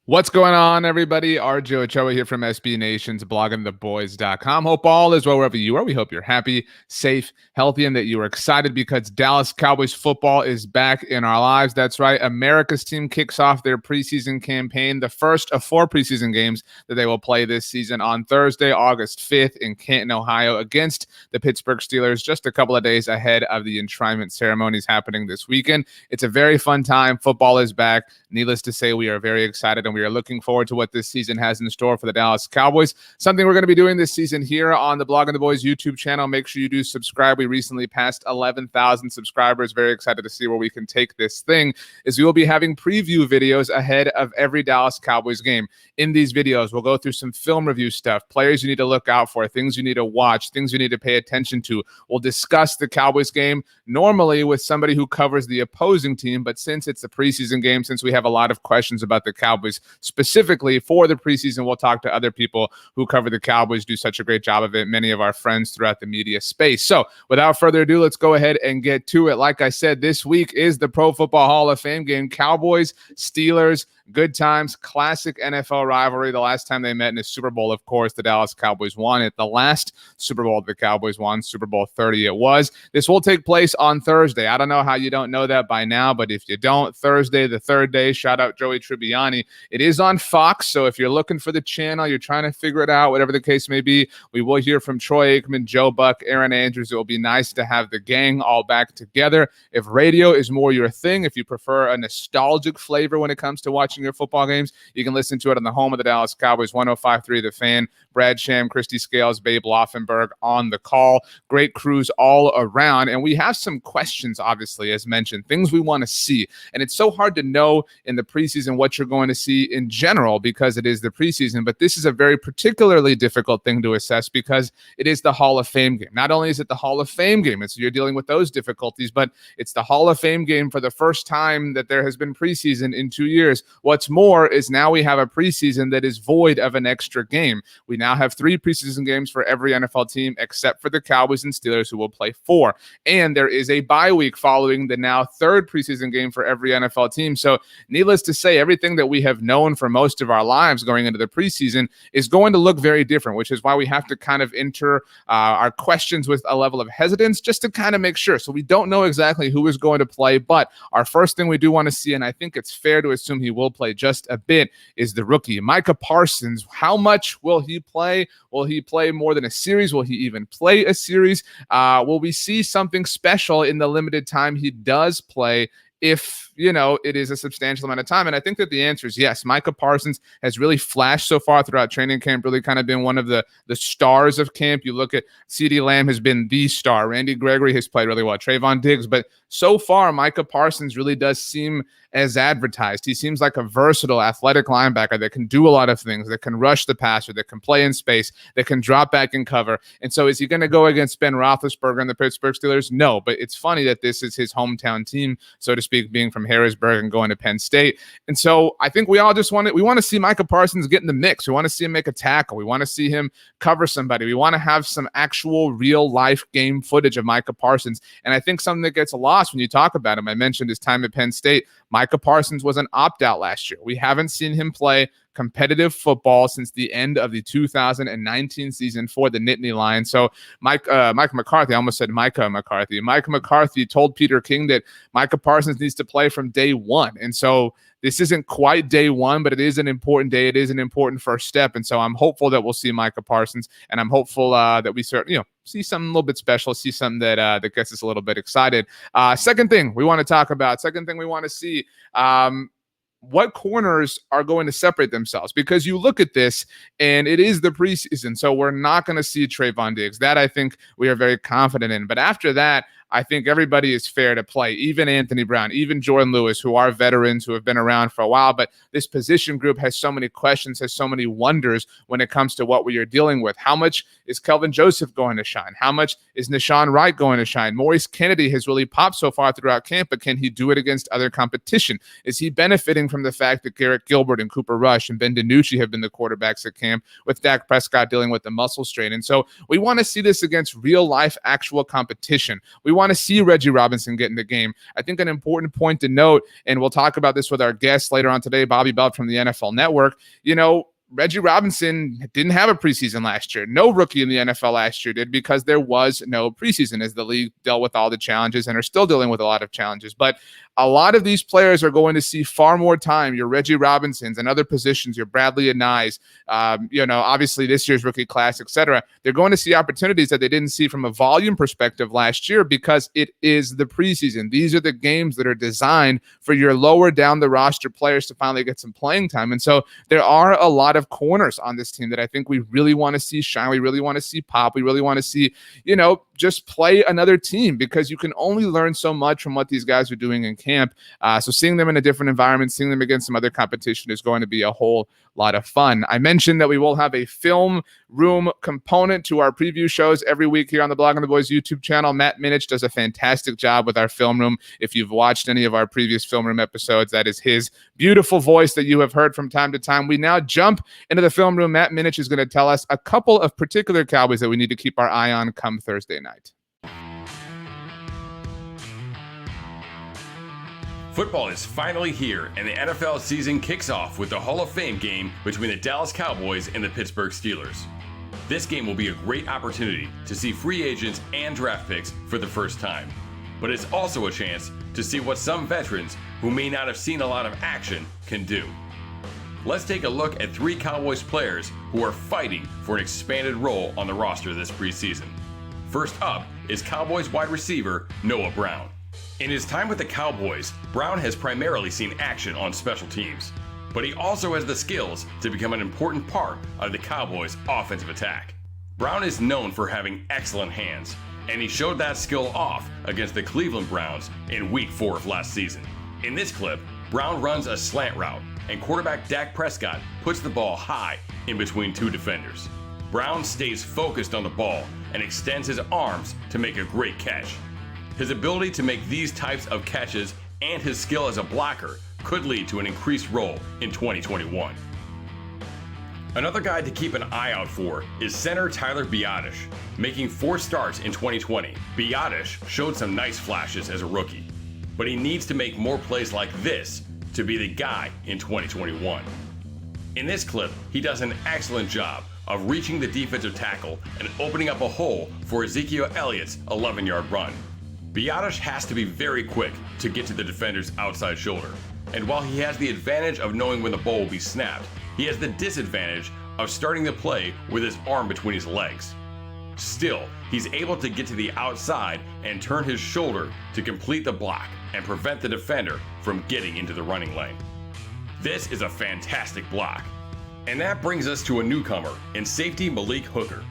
What's going on, everybody? RJ Ochoa here from SB Nation's bloggingtheboys.com. Hope all is well wherever you are. We hope you're happy, safe, healthy, and that you are excited because Dallas Cowboys football is back in our lives. That's right. America's team kicks off their preseason campaign, the first of 4 preseason games that they will play this season on Thursday, August 5th in Canton, Ohio, against the Pittsburgh Steelers, just a couple of days ahead of the enshrinement ceremonies happening this weekend. It's a very fun time. Football is back. Needless to say, we are very excited and we are looking forward to what this season has in store for the Dallas Cowboys. Something we're going to be doing this season here on the Blogging the Boys YouTube channel. Make sure you do subscribe. We recently passed 11,000 subscribers. Very excited to see where we can take this thing. Is we will be having preview videos ahead of every Dallas Cowboys game. In these videos, we'll go through some film review stuff, players you need to look out for, things you need to watch, things you need to pay attention to. We'll discuss the Cowboys game normally with somebody who covers the opposing team, but since it's a preseason game, since we have a lot of questions about the Cowboys specifically for the preseason, we'll talk to other people who cover the Cowboys, do such a great job of it, many of our friends throughout the media space. So without further ado, let's go ahead and get to it. Like I said, this week is the Pro Football Hall of Fame game. Cowboys, Steelers, good times, classic NFL rivalry. The last time they met in a Super Bowl, of course, the Dallas Cowboys won it. The last Super Bowl the Cowboys won, Super Bowl 30 it was. This will take place on Thursday. I don't know how you don't know that by now, but if you don't, Thursday, the third day, shout out Joey Tribbiani. It is on Fox, so if you're looking for the channel, you're trying to figure it out, whatever the case may be, we will hear from Troy Aikman, Joe Buck, Aaron Andrews. It will be nice to have the gang all back together. If radio is more your thing, if you prefer a nostalgic flavor when it comes to watching your football games, you can listen to it on the home of the Dallas Cowboys, 105.3 The Fan. Brad Sham, Christy Scales, Babe Laufenberg on the call. Great crews all around. And we have some questions, obviously, as mentioned, things we want to see. And it's so hard to know in the preseason what you're going to see in general because it is the preseason. But this is a very particularly difficult thing to assess because it is the Hall of Fame game. Not only is it the Hall of Fame game, it's you're dealing with those difficulties, but it's the Hall of Fame game for the first time that there has been preseason in 2 years. What's more is now we have a preseason that is void of an extra game. We now have 3 preseason games for every NFL team except for the Cowboys and Steelers, who will play 4. And there is a bye week following the now 3rd preseason game for every NFL team. So needless to say, everything that we have known for most of our lives going into the preseason is going to look very different, which is why we have to kind of enter our questions with a level of hesitance just to kind of make sure. So we don't know exactly who is going to play, but our first thing we do want to see, and I think it's fair to assume he will play just a bit, is the rookie, Micah Parsons. How much will he play? Will he play more than a series? Will he even play a series? Will we see something special in the limited time he does play if, it is a substantial amount of time? And I think that the answer is yes. Micah Parsons has really flashed so far throughout training camp, really kind of been one of the stars of camp. You look at CeeDee Lamb has been the star. Randy Gregory has played really well. Trayvon Diggs. But so far, Micah Parsons really does seem as advertised. He seems like a versatile, athletic linebacker that can do a lot of things, that can rush the passer, that can play in space, that can drop back and cover. And so is he going to go against Ben Roethlisberger and the Pittsburgh Steelers? No, but it's funny that this is his hometown team, so to speak, being from Harrisburg and going to Penn State. And so I think we all just want to see Micah Parsons get in the mix. We want to see him make a tackle. We want to see him cover somebody. We want to have some actual real life game footage of Micah Parsons. And I think something that gets lost when you talk about him, I mentioned his time at Penn State. Micah Parsons was an opt-out last year. We haven't seen him play competitive football since the end of the 2019 season for the Nittany Lions. So Micah McCarthy, I almost said Micah McCarthy. Micah McCarthy told Peter King that Micah Parsons needs to play from day one. And so this isn't quite day one, but it is an important day. It is an important first step. And so I'm hopeful that we'll see Micah Parsons, and I'm hopeful that we see something a little bit special, see something that gets us a little bit excited. Second thing we want to see, what corners are going to separate themselves, because you look at this and it is the preseason. So we're not going to see Trayvon Diggs. That I think we are very confident in. But after that, I think everybody is fair to play, even Anthony Brown, even Jordan Lewis, who are veterans who have been around for a while. But this position group has so many questions, has so many wonders when it comes to what we are dealing with. How much is Kelvin Joseph going to shine? How much is Nashawn Wright going to shine? Maurice Kennedy has really popped so far throughout camp, but can he do it against other competition? Is he benefiting from the fact that Garrett Gilbert and Cooper Rush and Ben DiNucci have been the quarterbacks at camp, with Dak Prescott dealing with the muscle strain? And so we want to see this against real life, actual competition. We want to see Reggie Robinson get in the game. I think an important point to note, and we'll talk about this with our guest later on today, Bobby Belt from the NFL Network, Reggie Robinson didn't have a preseason last year. No rookie in the NFL last year did, because there was no preseason, as the league dealt with all the challenges and are still dealing with a lot of challenges. But a lot of these players are going to see far more time. Your Reggie Robinsons and other positions, your Bradley Anaes, obviously this year's rookie class, etc. They're going to see opportunities that they didn't see from a volume perspective last year, because it is the preseason. These are the games that are designed for your lower down the roster players to finally get some playing time. And so there are a lot of corners on this team that I think we really want to see shine. We really want to see pop. We really want to see, just play another team, because you can only learn so much from what these guys are doing in camp. So seeing them in a different environment, seeing them against some other competition is going to be a whole lot of fun. I mentioned that we will have a film room component to our preview shows every week here on the Blog on the Boys YouTube channel. Matt Minich does a fantastic job with our film room. If you've watched any of our previous film room episodes, that is his beautiful voice that you have heard from time to time. We now jump into the film room. Matt Minich is going to tell us a couple of particular Cowboys that we need to keep our eye on come Thursday night. Football is finally here, and the NFL season kicks off with the Hall of Fame game between the Dallas Cowboys and the Pittsburgh Steelers. This game will be a great opportunity to see free agents and draft picks for the first time, but it's also a chance to see what some veterans who may not have seen a lot of action can do. Let's take a look at 3 Cowboys players who are fighting for an expanded role on the roster this preseason. First up is Cowboys wide receiver Noah Brown. In his time with the Cowboys, Brown has primarily seen action on special teams, but he also has the skills to become an important part of the Cowboys' offensive attack. Brown is known for having excellent hands, and he showed that skill off against the Cleveland Browns in Week 4 of last season. In this clip, Brown runs a slant route, and quarterback Dak Prescott puts the ball high in between 2 defenders. Brown stays focused on the ball and extends his arms to make a great catch. His ability to make these types of catches and his skill as a blocker could lead to an increased role in 2021. Another guy to keep an eye out for is center Tyler Biadasz. Making 4 starts in 2020, Biadasz showed some nice flashes as a rookie, but he needs to make more plays like this to be the guy in 2021. In this clip, he does an excellent job of reaching the defensive tackle and opening up a hole for Ezekiel Elliott's 11-yard run. Biadasz has to be very quick to get to the defender's outside shoulder, and while he has the advantage of knowing when the ball will be snapped, he has the disadvantage of starting the play with his arm between his legs. Still, he's able to get to the outside and turn his shoulder to complete the block and prevent the defender from getting into the running lane. This is a fantastic block. And that brings us to a newcomer in safety Malik Hooker.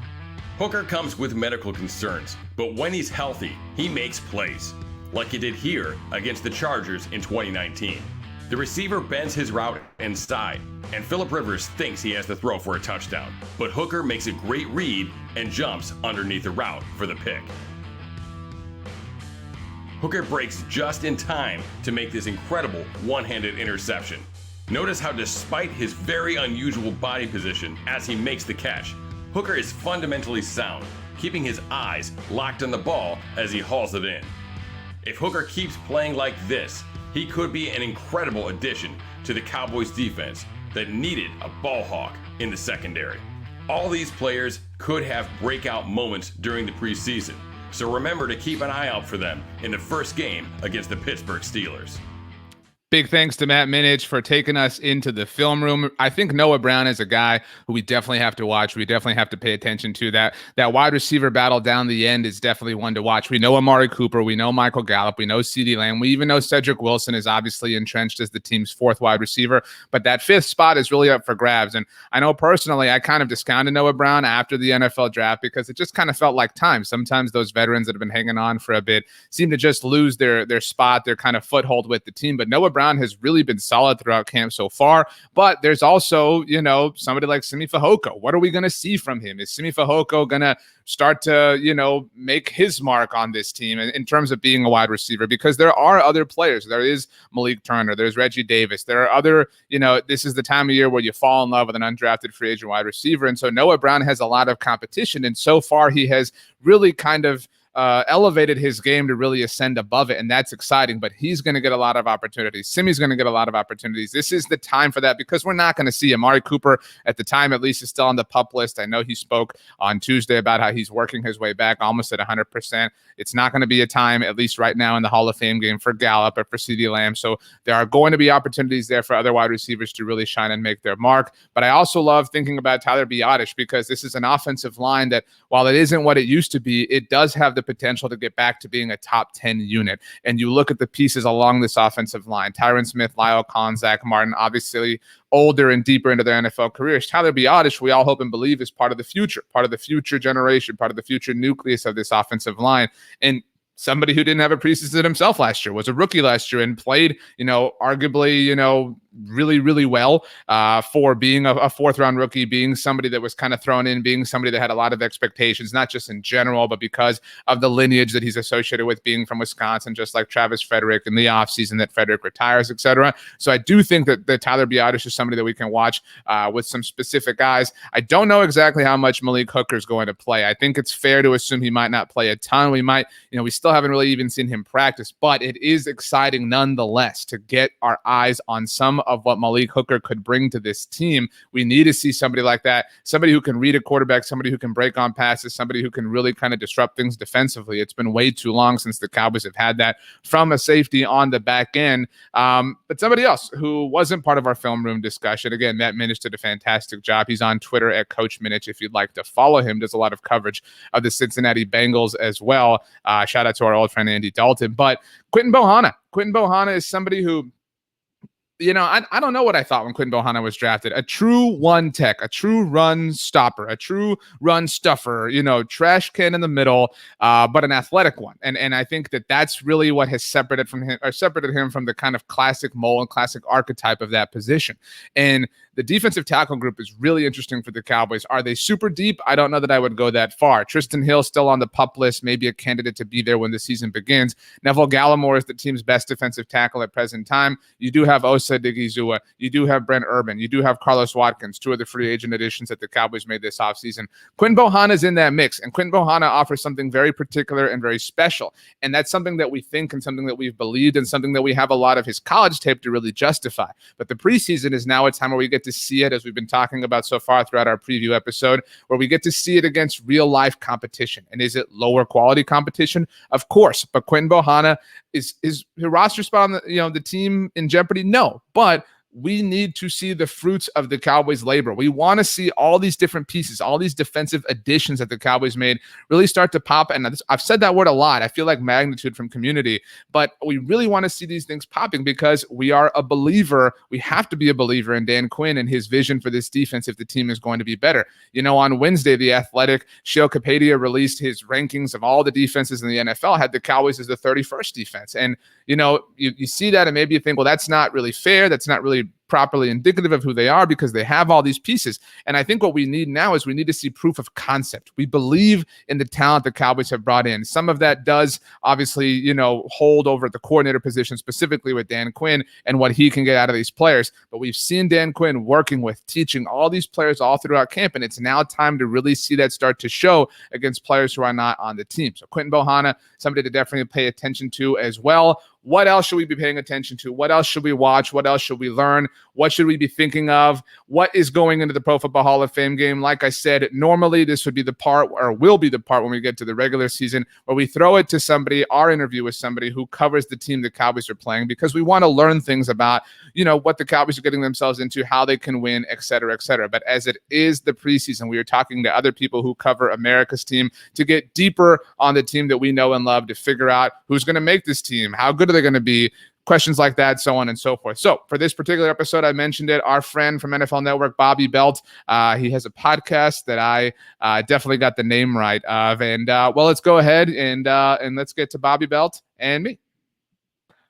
Hooker comes with medical concerns, but when he's healthy, he makes plays, like he did here against the Chargers in 2019. The receiver bends his route inside, and Phillip Rivers thinks he has the throw for a touchdown, but Hooker makes a great read and jumps underneath the route for the pick. Hooker breaks just in time to make this incredible one-handed interception. Notice how despite his very unusual body position as he makes the catch, Hooker is fundamentally sound, keeping his eyes locked on the ball as he hauls it in. If Hooker keeps playing like this, he could be an incredible addition to the Cowboys defense that needed a ball hawk in the secondary. All these players could have breakout moments during the preseason, so remember to keep an eye out for them in the first game against the Pittsburgh Steelers. Big thanks to Matt Minich for taking us into the film room. I think Noah Brown is a guy who we definitely have to watch. We definitely have to pay attention to. That wide receiver battle down the end is definitely one to watch. We know Amari Cooper. We know Michael Gallup. We know CeeDee Lamb. We even know Cedric Wilson is obviously entrenched as the team's 4th wide receiver. But that 5th spot is really up for grabs. And I know personally I kind of discounted Noah Brown after the NFL draft because it just kind of felt like time. Sometimes those veterans that have been hanging on for a bit seem to just lose their spot, their kind of foothold with the team. But Noah Brown has really been solid throughout camp so far. But there's also, somebody like Simi Fehoko. What are we going to see from him? Is Simi Fehoko going to start to, make his mark on this team in terms of being a wide receiver? Because there are other players. There is Malik Turner. There's Reggie Davis. There are other, this is the time of year where you fall in love with an undrafted free agent wide receiver. And so Noah Brown has a lot of competition. And so far he has really kind of elevated his game to really ascend above it, and that's exciting. But he's going to get a lot of opportunities. Simi's going to get a lot of opportunities. This is the time for that because we're not going to see Amari Cooper at the time, at least, is still on the PUP list. I know he spoke on Tuesday about how he's working his way back almost at 100%. It's not going to be a time, at least right now in the Hall of Fame game, for Gallup or for CeeDee Lamb. So there are going to be opportunities there for other wide receivers to really shine and make their mark. But I also love thinking about Tyler Biadasz because this is an offensive line that, while it isn't what it used to be, it does have the potential to get back to being a top 10 unit. And you look at the pieces along this offensive line, Tyron Smith, Lyle Collins, Zach Martin, obviously older and deeper into their NFL careers. Tyler Biadasz, we all hope and believe, is part of the future generation, part of the future nucleus of this offensive line. And somebody who didn't have a preseason himself last year, was a rookie last year and played, arguably, really, really well for being a fourth round rookie, being somebody that was kind of thrown in, being somebody that had a lot of expectations, not just in general, but because of the lineage that he's associated with, being from Wisconsin, just like Travis Frederick in the offseason that Frederick retires, etc. So I do think that Tyler Biadasz is somebody that we can watch with some specific eyes. I don't know exactly how much Malik Hooker is going to play. I think it's fair to assume he might not play a ton. We still haven't really even seen him practice, but it is exciting nonetheless to get our eyes on some of what Malik Hooker could bring to this team. We need to see somebody like that, somebody who can read a quarterback, somebody who can break on passes, somebody who can really kind of disrupt things defensively. It's been way too long since the Cowboys have had that from a safety on the back end. But somebody else who wasn't part of our film room discussion, again, Matt Minich did a fantastic job. He's on Twitter at Coach Minich if you'd like to follow him. Does a lot of coverage of the Cincinnati Bengals as well. Shout out to our old friend Andy Dalton. But Quinton Bohanna is somebody who, I don't know what I thought when Quinton Bohanna was drafted. A true one tech, a true run stopper, a true run stuffer, trash can in the middle, but an athletic one. And I think that's really what has separated him from the kind of classic mold and classic archetype of that position. And the defensive tackle group is really interesting for the Cowboys. Are they super deep? I don't know that I would go that far. Tristan Hill still on the PUP list, maybe a candidate to be there when the season begins. Neville Gallimore is the team's best defensive tackle at present time. You do have Osa Digizua. You do have Brent Urban. You do have Carlos Watkins, two of the free agent additions that the Cowboys made this offseason. Quinton Bohanna is in that mix, and Quinton Bohanna offers something very particular and very special. And that's something that we think and something that we've believed and something that we have a lot of his college tape to really justify. But the preseason is now a time where we get to see it, as we've been talking about so far throughout our preview episode, where we get to see it against real life competition. And is it lower quality competition? Of course. But Quinton Bohanna, is his roster spot on the team in jeopardy? No. But we need to see the fruits of the Cowboys' labor. We want to see all these different pieces, all these defensive additions that the Cowboys made really start to pop. And I've said that word a lot. I feel like magnitude from Community, but we really want to see these things popping because we are a believer. We have to be a believer in Dan Quinn and his vision for this defense if the team is going to be better. On Wednesday, The Athletic, Sheo Kapadia released his rankings of all the defenses in the NFL, had the Cowboys as the 31st defense. And, you see that and maybe you think, well, that's not really fair. That's not really properly indicative of who they are because they have all these pieces. And I think what we need now is we need to see proof of concept. We believe in the talent the Cowboys have brought in. Some of that does obviously, hold over at the coordinator position, specifically with Dan Quinn and what he can get out of these players. But we've seen Dan Quinn working with, teaching all these players all throughout camp. And it's now time to really see that start to show against players who are not on the team. So Quinton Bohanna, somebody to definitely pay attention to as well. What else should we be paying attention to? What else should we watch? What else should we learn? What should we be thinking of? What is going into the Pro Football Hall of Fame game? Like I said, normally this would be the part, or will be the part when we get to the regular season, where we throw it to somebody, our interview with somebody who covers the team the Cowboys are playing, because we want to learn things about, what the Cowboys are getting themselves into, how they can win, et cetera, et cetera. But as it is the preseason, we are talking to other people who cover America's team to get deeper on the team that we know and love, to figure out who's going to make this team, how good are they going to be, questions like that, so on and so forth. So for this particular episode, I mentioned it, our friend from NFL Network, Bobby Belt, he has a podcast that I definitely got the name right of. And let's go ahead and let's get to Bobby Belt and me.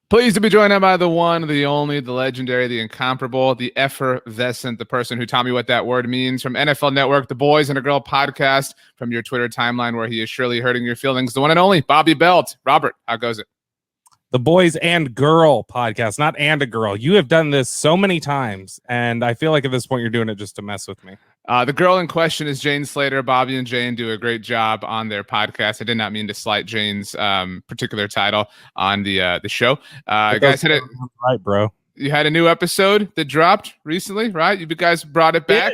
Pleased to be joined by the one, the only, the legendary, the incomparable, the effervescent, the person who taught me what that word means, from NFL Network, the Boys and a Girl podcast, from your Twitter timeline where he is surely hurting your feelings, the one and only Bobby Belt. Robert, how goes it? The Boys and Girl podcast, not and a girl. You have done this so many times, and I feel like at this point you're doing it just to mess with me. The girl in question is Jane Slater. Bobby and Jane do a great job on their podcast. I did not mean to slight Jane's particular title on the show. Guys, right, bro. You had a new episode that dropped recently, right? You guys brought it back.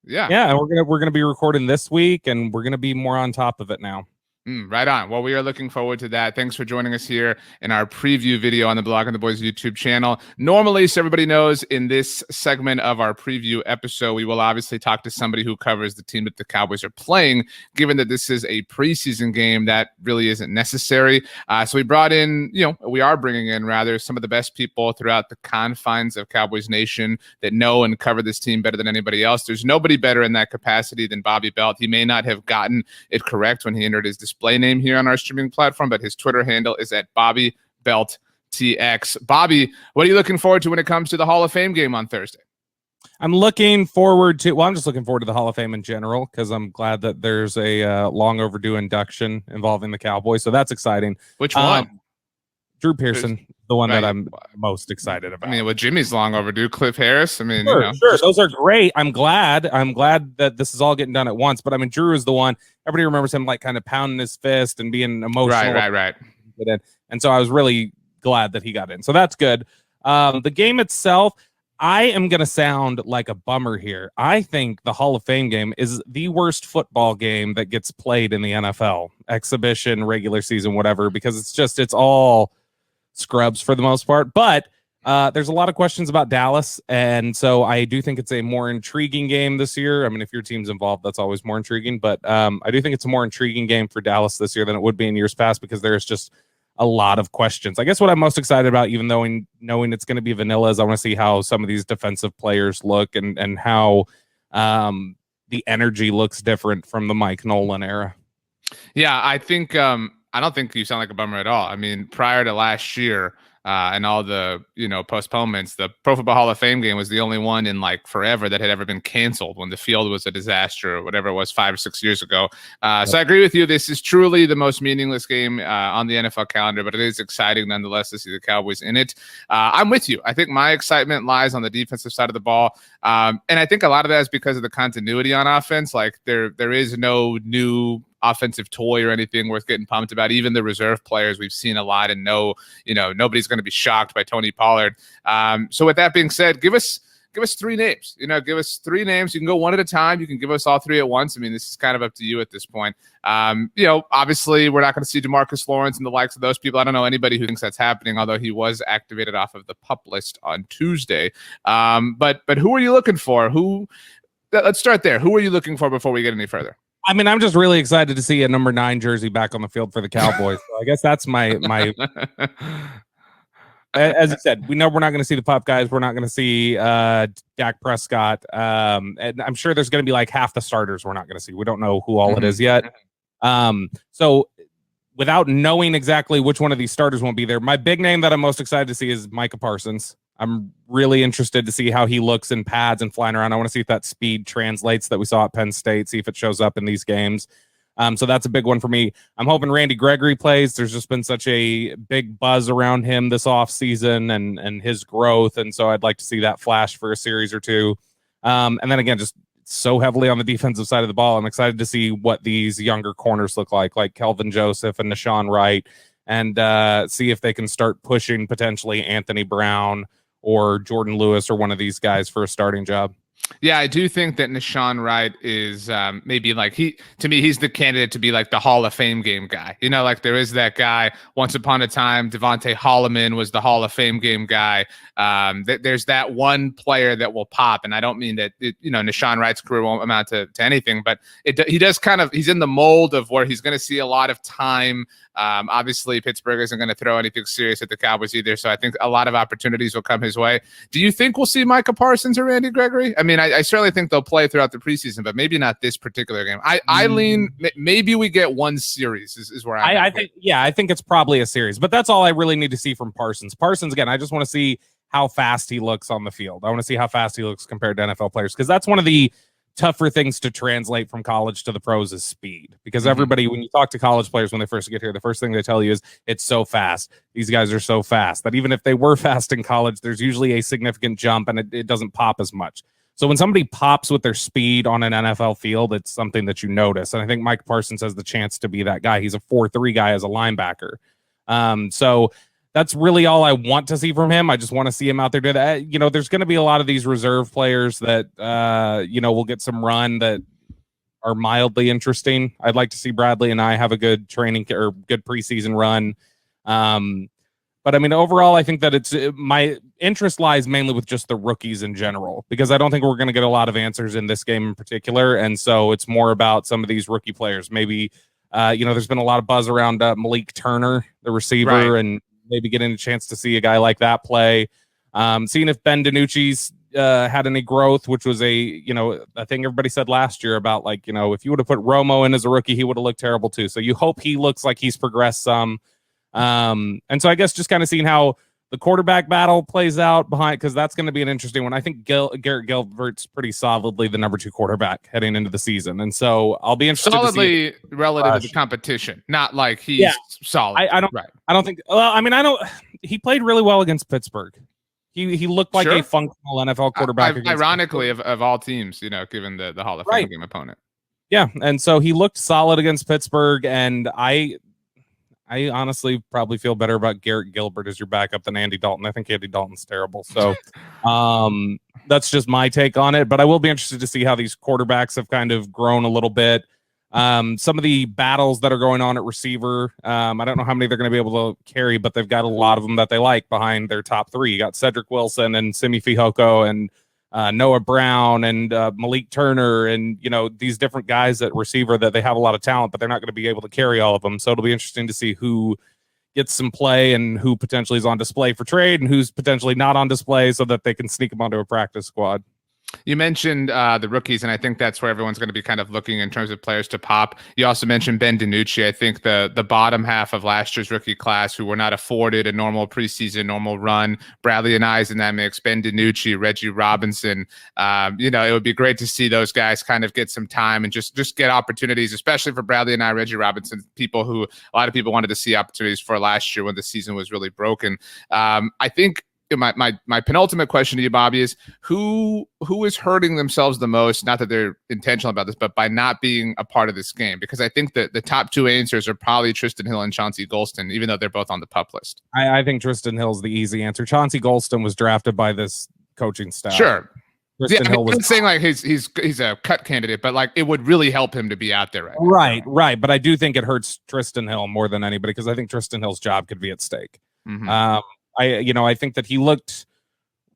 Yeah. And we're gonna be recording this week, and we're gonna be more on top of it now. Right on. Well, we are looking forward to that. Thanks for joining us here in our preview video on the Blogging the Boys YouTube channel. Normally, so everybody knows, in this segment of our preview episode, we will obviously talk to somebody who covers the team that the Cowboys are playing. Given that this is a preseason game, that really isn't necessary. So we brought in, we are bringing in rather some of the best people throughout the confines of Cowboys Nation that know and cover this team better than anybody else. There's nobody better in that capacity than Bobby Belt. He may not have gotten it correct when he entered his display name here on our streaming platform, but his Twitter handle is at Bobby Belt TX. Bobby, what are you looking forward to when it comes to the Hall of Fame game on Thursday? I'm just looking forward to the Hall of Fame in general, because I'm glad that there's a long overdue induction involving the Cowboys. So that's exciting. Which one? Drew Pearson, the one that I'm most excited about. I mean, with Jimmy's long overdue, Cliff Harris. I mean, sure, those are great. I'm glad that this is all getting done at once. But I mean, Drew is the one. Everybody remembers him like kind of pounding his fist and being emotional. Right. And so I was really glad that he got in. So that's good. The game itself, I am going to sound like a bummer here. I think the Hall of Fame game is the worst football game that gets played in the NFL. Exhibition, regular season, whatever, because it's all scrubs for the most part. But there's a lot of questions about Dallas, and so I do think it's a more intriguing game this year. I mean, if your team's involved, that's always more intriguing. But I do think it's a more intriguing game for Dallas this year than it would be in years past, because there's just a lot of questions. I guess what I'm most excited about, even though knowing it's going to be vanilla, is I want to see how some of these defensive players look and how the energy looks different from the Mike Nolan era. Yeah, I think I don't think you sound like a bummer at all. I mean, prior to last year and all the postponements, the Pro Football Hall of Fame game was the only one in like forever that had ever been canceled when the field was a disaster or whatever it was 5 or 6 years ago. So I agree with you. This is truly the most meaningless game on the NFL calendar, but it is exciting nonetheless to see the Cowboys in it. I'm with you. I think my excitement lies on the defensive side of the ball. And I think a lot of that is because of the continuity on offense. Like there is no new offensive toy or anything worth getting pumped about. Even the reserve players we've seen a lot, and nobody's going to be shocked by Tony Pollard. So with that being said, give us 3 names. Give us 3 names. You can go one at a time. You can give us all 3 at once. I mean, this is kind of up to you at this point. Obviously we're not going to see DeMarcus Lawrence and the likes of those people. I don't know anybody who thinks that's happening, although he was activated off of the PUP list on Tuesday. But who are you looking for? Let's start there. Who are you looking for before we get any further? I mean, I'm just really excited to see a number 9 jersey back on the field for the Cowboys. So I guess that's my. As you said, we know we're not going to see the PUP guys. We're not going to see Dak Prescott. And I'm sure there's going to be like half the starters we're not going to see. We don't know who all it is yet. So without knowing exactly which one of these starters won't be there, my big name that I'm most excited to see is Micah Parsons. I'm really interested to see how he looks in pads and flying around. I want to see if that speed translates that we saw at Penn State, see if it shows up in these games. So that's a big one for me. I'm hoping Randy Gregory plays. There's just been such a big buzz around him this offseason and his growth. And so I'd like to see that flash for a series or 2. And then again, just so heavily on the defensive side of the ball, I'm excited to see what these younger corners look like Kelvin Joseph and Nashawn Wright, and see if they can start pushing potentially Anthony Brown or Jordan Lewis or one of these guys for a starting job. Yeah, I do think that Nashawn Wright is maybe like he's the candidate to be like the Hall of Fame game guy. Like there is that guy. Once upon a time, Devontae Holloman was the Hall of Fame game guy. There's that one player that will pop, and I don't mean that Nashawn Wright's career won't amount to anything, but he does he's in the mold of where he's going to see a lot of time. Obviously, Pittsburgh isn't going to throw anything serious at the Cowboys either, so I think a lot of opportunities will come his way. Do you think we'll see Micah Parsons or Randy Gregory? I mean, I certainly think they'll play throughout the preseason, but maybe not this particular game. I lean maybe we get one series is where I think. Yeah, I think it's probably a series, but that's all I really need to see from Parsons. Parsons, again, I just want to see how fast he looks on the field. I want to see how fast he looks compared to NFL players, because that's one of the tougher things to translate from college to the pros is speed, because everybody, when you talk to college players when they first get here, the first thing they tell you is it's so fast. These guys are so fast that even if they were fast in college, there's usually a significant jump and it doesn't pop as much. So when somebody pops with their speed on an NFL field, it's something that you notice. And I think Micah Parsons has the chance to be that guy. He's a 4-3 guy as a linebacker. So that's really all I want to see from him. I just want to see him out there do that. You know, there's going to be a lot of these reserve players that, you know, will get some run that are mildly interesting. I'd like to see Bradley and I have a good training or good preseason run. But I mean, overall, I think that my interest lies mainly with just the rookies in general, because I don't think we're going to get a lot of answers in this game in particular. And so it's more about some of these rookie players. Maybe, you know, there's been a lot of buzz around Malik Turner, the receiver, right, and maybe getting a chance to see a guy like that play. Seeing if Ben DiNucci's had any growth, which was a thing everybody said last year about, like, you know, if you would have put Romo in as a rookie, he would have looked terrible too. So you hope he looks like he's progressed some. And so I guess just kind of seeing how the quarterback battle plays out behind, because that's going to be an interesting one. I think Garrett Gilbert's pretty solidly the number 2 quarterback heading into the season. And so I'll be interested solidly to see relative to the competition, not like he's solid. I don't think, well, I mean, he played really well against Pittsburgh. He looked like a functional NFL quarterback. Ironically, of all teams, you know, given the Hall of Fame game opponent. Yeah. And so he looked solid against Pittsburgh, and I honestly probably feel better about Garrett Gilbert as your backup than Andy Dalton. I think Andy Dalton's terrible. So that's just my take on it. But I will be interested to see how these quarterbacks have kind of grown a little bit. Some of the battles that are going on at receiver, I don't know how many they're going to be able to carry, but they've got a lot of them that they like behind their top 3. You got Cedric Wilson and Simi Fehoko and Noah Brown and Malik Turner, and, you know, these different guys at receiver that they have a lot of talent, but they're not going to be able to carry all of them. So it'll be interesting to see who gets some play and who potentially is on display for trade and who's potentially not on display, so that they can sneak them onto a practice squad. You mentioned the rookies, and I think that's where everyone's going to be kind of looking in terms of players to pop. You also mentioned Ben DiNucci. I think the bottom half of last year's rookie class who were not afforded a normal preseason, normal run. Bradley and I's in that mix. Ben DiNucci, Reggie Robinson. You know, it would be great to see those guys kind of get some time and just get opportunities, especially for Bradley and I, Reggie Robinson, people who a lot of people wanted to see opportunities for last year when the season was really broken. I think my penultimate question to you, Bobby, is who is hurting themselves the most? Not that they're intentional about this, but by not being a part of this game, because I think that the top 2 answers are probably Tristan Hill and Chauncey Golston, even though they're both on the PUP list. I think Tristan Hill's the easy answer. Chauncey Golston was drafted by this coaching staff. Sure. Tristan Hill was I'm saying like he's a cut candidate, but like it would really help him to be out there right. But I do think it hurts Tristan Hill more than anybody, because I think Tristan Hill's job could be at stake. Mm-hmm. I think that he looked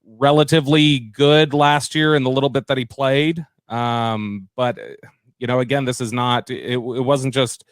relatively good last year in the little bit that he played. But you know, again, this is not, it wasn't just,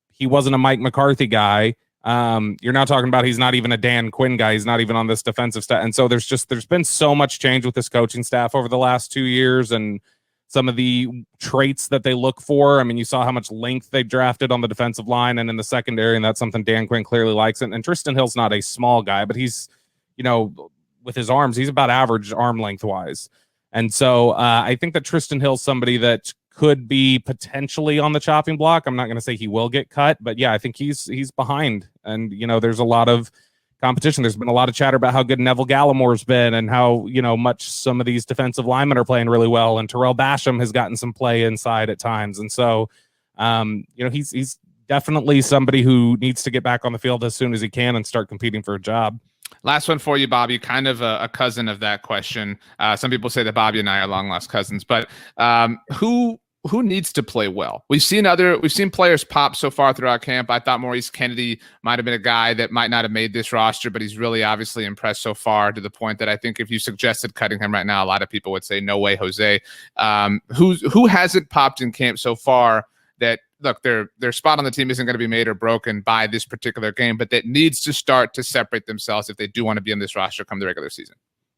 he wasn't a Mike McCarthy guy. You're not talking about, he's not even a Dan Quinn guy. He's not even on this defensive staff. And so there's been so much change with this coaching staff over the last 2 years, and some of the traits that they look for. I mean, you saw how much length they drafted on the defensive line and in the secondary, and that's something Dan Quinn clearly likes. And Tristan Hill's not a small guy, but he's, you know, with his arms, he's about average arm length wise. And so I think that Tristan Hill's somebody that could be potentially on the chopping block. I'm not going to say he will get cut, but yeah, I think he's behind. And, you know, there's a lot of competition. There's been a lot of chatter about how good Neville Gallimore's been and how, you know, much some of these defensive linemen are playing really well. And Terrell Basham has gotten some play inside at times. And so, you know, he's definitely somebody who needs to get back on the field as soon as he can and start competing for a job. Last one for you, Bobby, kind of a cousin of that question. Some people say that Bobby and I are long lost cousins, but who needs to play well? We've seen players pop so far throughout camp. I thought Maurice Kennedy might have been a guy that might not have made this roster, but he's really obviously impressed so far, to the point that I think if you suggested cutting him right now, a lot of people would say, no way, Jose. Who hasn't popped in camp so far that, look, their spot on the team isn't going to be made or broken by this particular game, but that needs to start to separate themselves if they do want to be on this roster come the regular season?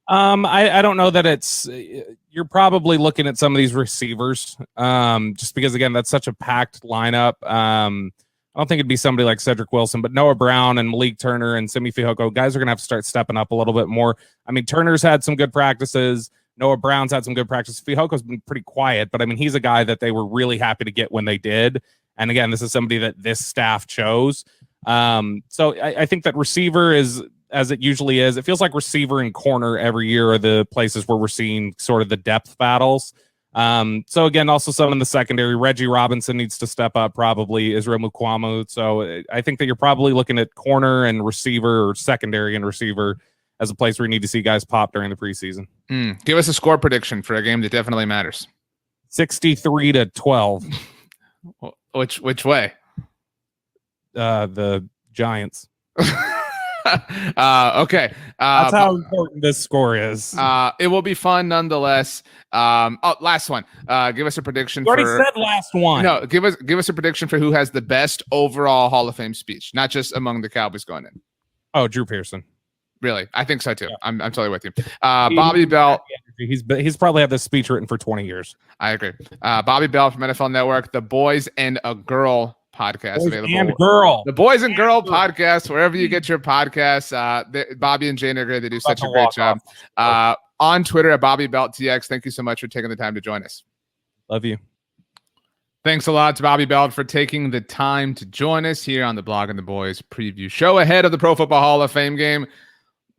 I don't know that you're probably looking at some of these receivers, just because, again, that's such a packed lineup. I don't think it'd be somebody like Cedric Wilson, but Noah Brown and Malik Turner and Simi Fehoko, guys are going to have to start stepping up a little bit more. I mean, Turner's had some good practices. Noah Brown's had some good practice. Fehoko's been pretty quiet, but I mean, he's a guy that they were really happy to get when they did. And again, this is somebody that this staff chose. So I think that receiver is as it usually is. It feels like receiver and corner every year are the places where we're seeing sort of the depth battles. So again, also some in the secondary. Reggie Robinson needs to step up, probably Israel Mukwamu. So I think that you're probably looking at corner and receiver, or secondary and receiver, as a place where you need to see guys pop during the preseason. Give us a score prediction for a game that definitely matters. 63-12. Which way? The Giants. Okay. That's how important this score is. It will be fun nonetheless. Last one. Give us a prediction. You already said last one. No, give us a prediction for who has the best overall Hall of Fame speech, not just among the Cowboys going in. Oh, Drew Pearson. Really, I think so too. Yeah. I'm totally with you. Bobby Bell. He's probably had this speech written for 20 years. I agree. Bobby Bell from NFL Network, the Boys and a Girl podcast Boys available. And Girl. The Boys and Girl podcast, wherever you get your podcasts. Bobby and Jane are great. They do such a great job. On Twitter at Bobby Belt TX. Thank you so much for taking the time to join us. Love you. Thanks a lot to Bobby Belt for taking the time to join us here on the Blog and the Boys preview show ahead of the Pro Football Hall of Fame game.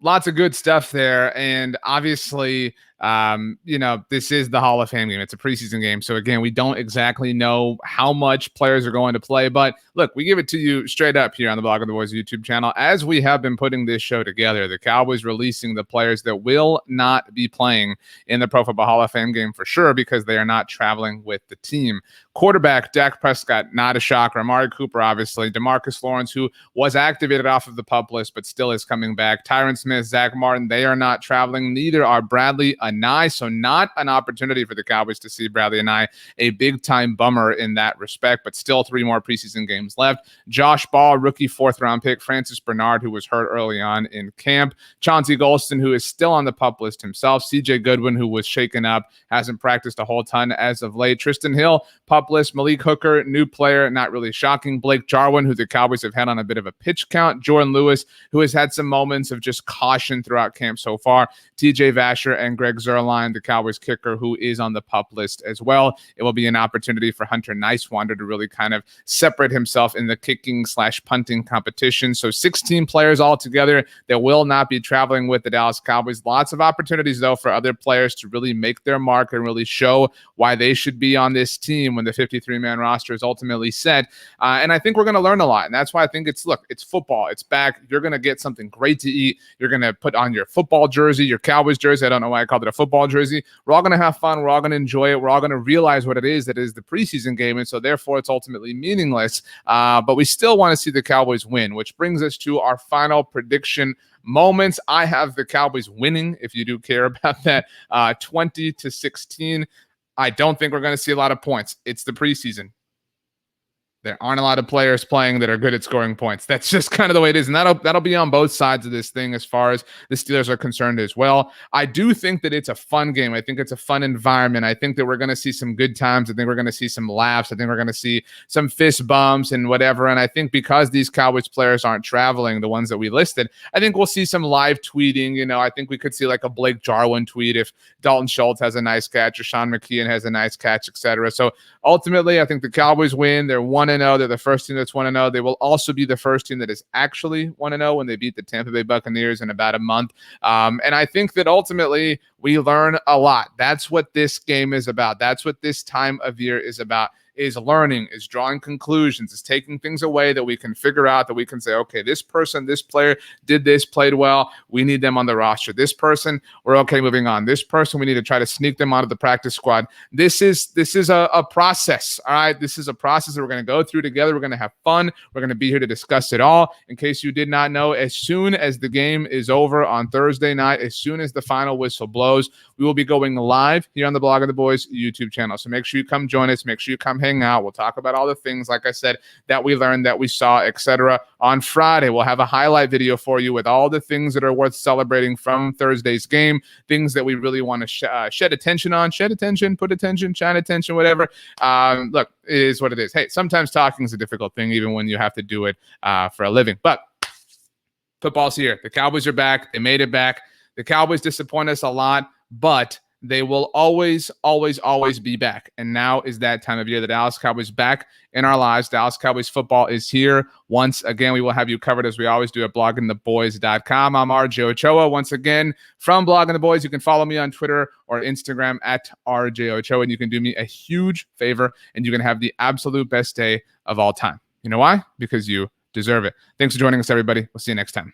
Lots of good stuff there. And obviously, this is the Hall of Fame game. It's a preseason game. So again, we don't exactly know how much players are going to play, but look, we give it to you straight up here on the Blog of the Boys YouTube channel. As we have been putting this show together, the Cowboys releasing the players that will not be playing in the Pro Football Hall of Fame game for sure, because they are not traveling with the team. Quarterback, Dak Prescott, not a shocker. Amari Cooper, obviously. DeMarcus Lawrence, who was activated off of the PUP list, but still is coming back. Tyron Smith, Zach Martin, they are not traveling. Neither are Bradley Anae, so not an opportunity for the Cowboys to see Bradley Anae. A big-time bummer in that respect, but still 3 more preseason games left. Josh Ball, rookie 4th-round pick. Francis Bernard, who was hurt early on in camp. Chauncey Golston, who is still on the PUP list himself. CJ Goodwin, who was shaken up, hasn't practiced a whole ton as of late. Tristan Hill, PUP list. Malik Hooker, new player, not really shocking. Blake Jarwin, who the Cowboys have had on a bit of a pitch count. Jordan Lewis, who has had some moments of just caution throughout camp so far. TJ Vasher and Greg Zuerlein, the Cowboys kicker, who is on the PUP list as well. It will be an opportunity for Hunter Nicewander to really kind of separate himself in the kicking/punting competition. So 16 players altogether that will not be traveling with the Dallas Cowboys. Lots of opportunities, though, for other players to really make their mark and really show why they should be on this team when the 53-man roster is ultimately set. And I think we're going to learn a lot. And that's why I think it's football. It's back. You're going to get something great to eat. You're going to put on your football jersey, your Cowboys jersey. I don't know why I called it a football jersey. We're all going to have fun. We're all going to enjoy it. We're all going to realize what it is that is the preseason game. And so therefore it's ultimately meaningless. But we still want to see the Cowboys win, which brings us to our final prediction moments. I have the Cowboys winning, if you do care about that, 20-16. I don't think we're going to see a lot of points. It's the preseason. There aren't a lot of players playing that are good at scoring points. That's just kind of the way it is. And that'll be on both sides of this thing as far as the Steelers are concerned as well. I do think that it's a fun game. I think it's a fun environment. I think that we're going to see some good times. I think we're going to see some laughs. I think we're going to see some fist bumps and whatever. And I think because these Cowboys players aren't traveling, the ones that we listed, I think we'll see some live tweeting. I think we could see like a Blake Jarwin tweet if Dalton Schultz has a nice catch or Sean McKeon has a nice catch, etc. So ultimately, I think the Cowboys win. They're 1-0. They're the first team that's 1-0. They will also be the first team that is actually 1-0 when they beat the Tampa Bay Buccaneers in about a month. And I think that ultimately we learn a lot. That's what this game is about. That's what this time of year is about. Is learning, is drawing conclusions, is taking things away that we can figure out, that we can say, okay, this person, this player did this, played well. We need them on the roster. This person, we're okay moving on. This person, we need to try to sneak them onto the practice squad. This is a process. All right. This is a process that we're going to go through together. We're going to have fun. We're going to be here to discuss it all. In case you did not know, as soon as the game is over on Thursday night, as soon as the final whistle blows, we will be going live here on the Blog of the Boys YouTube channel. So make sure you come join us. Make sure you come hang out. We'll talk about all the things, like I said, that we learned, that we saw, etc. On Friday, we'll have a highlight video for you with all the things that are worth celebrating from Thursday's game, things that we really want to shed attention on. Shed attention, put attention, shine attention, whatever. Look, it is what it is. Hey, sometimes talking is a difficult thing, even when you have to do it for a living. But football's here. The Cowboys are back. They made it back. The Cowboys disappoint us a lot, but they will always, always, always be back. And now is that time of year. The Dallas Cowboys back in our lives. Dallas Cowboys football is here. Once again, we will have you covered as we always do at bloggingtheboys.com. I'm RJ Ochoa. Once again, from Blogging the Boys, you can follow me on Twitter or Instagram at RJ Ochoa, and you can do me a huge favor, and you can have the absolute best day of all time. You know why? Because you deserve it. Thanks for joining us, everybody. We'll see you next time.